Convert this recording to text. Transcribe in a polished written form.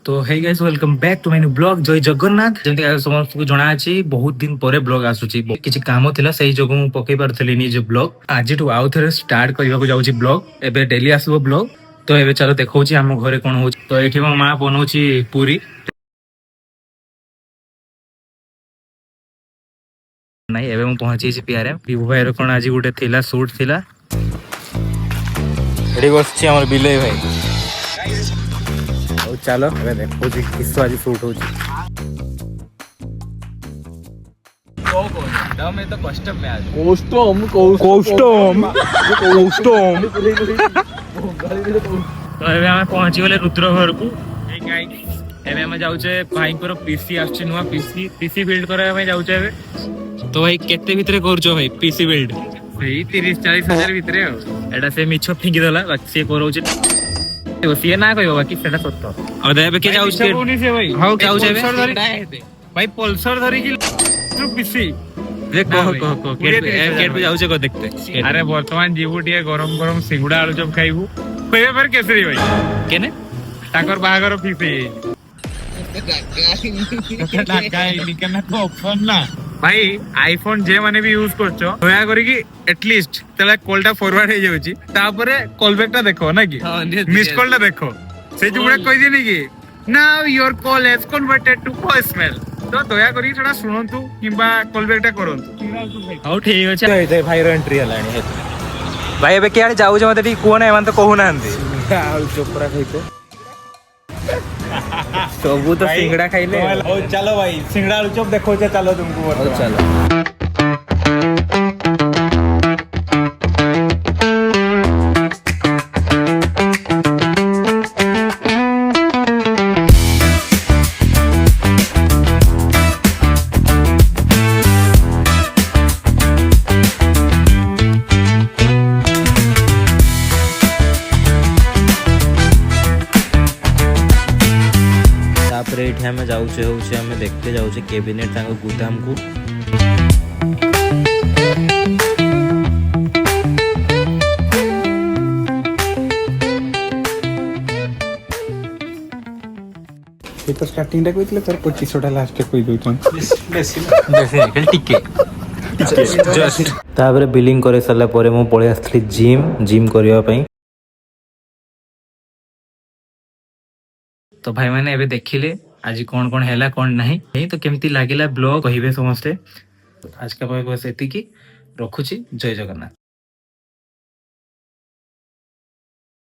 तो hey guys welcome back to my new blog जय जगन्नाथ जेंति समस्त को जणा अछि बहुत दिन परे ब्लॉग आसुची किछि काम थिला सही जगह मु पकै परथली नि जे ब्लॉग आज टू आउ थरे स्टार्ट करबा को जाउची ब्लॉग एबे डेली आसबो ब्लॉग तो एबे चलो देखौची हम घरे कोन होची तो एठी मो मां बनौची पूरी नहीं एबे मु पहुंची छी पीआरएम विभू भाई रो कोन आज गुटे थिला शूट थिला एडी बसची हमर बिले भाई चलो देखो किस आज शूट हो पहुंची गले रुद्र घर को जाऊे भाई पीसी आछे नुआ पीसी पीसी बिल्ड करबा जाऊे एबे तो भाई केते भितरे करजो भाई पीसी बिल्ड भाई 30-40 हजार भितरे एटा से मिछ फिंगी देला बाकी से करौचे सी ना कह बाकी सेटा सत्य अब एबे के जाउ से भाई हाउ जाउ से भाई पल्सर धरी कि पीसी देख को केट पे जाउ से को देखते अरे वर्तमान जीवुटिया गरम गरम सिंगुडा आलू जब खाइबू कहबे पर केसरी भाई केने ताकर बाहागर पीसी लगाई निकना को ऑप्शन ना भाई आईफोन जे माने भी यूज करछो दया करी कि एटलीस्ट तला कॉलटा फॉरवर्ड हे जाउची तापरे कॉल बैकटा देखो ना कि मिस कॉलटा देखो से जुगुडा कहि देनी कि now your call has converted to voicemail तो दया करी थोड़ा सुनंतु किबा कॉल बैकटा करंतु हाउ ठीक अछि ए भाई रो एंट्री हलानी हे भाई एबे केआडे जाउ जे मते टी कोन एमान तो कहू नांती आलू चोपरा खाइतो सबू तो सिंगड़ा खाइले ओ चलो भाई सिंगड़ा आलू चॉप देखो जे चलो तुमको चलो हमें जाऊचे होचे हमें देखते जाऊचे कैबिनेट तांको गुदाम को तो स्टार्टिंग टा कइतले तर 25 टा लास्ट कइ दोइतन बेसी खाली टिके जस्ट ताबरे बिलिंग करे सला परे मो पळे आस्थली जिम करिया पई तो भाई माने एबे देखिले आज कौन कौन हैला कौन नहीं तो केमती लागिला ब्लॉग कहिबे समस्ते आज का बस एति की रखुची जय जगन्नाथ।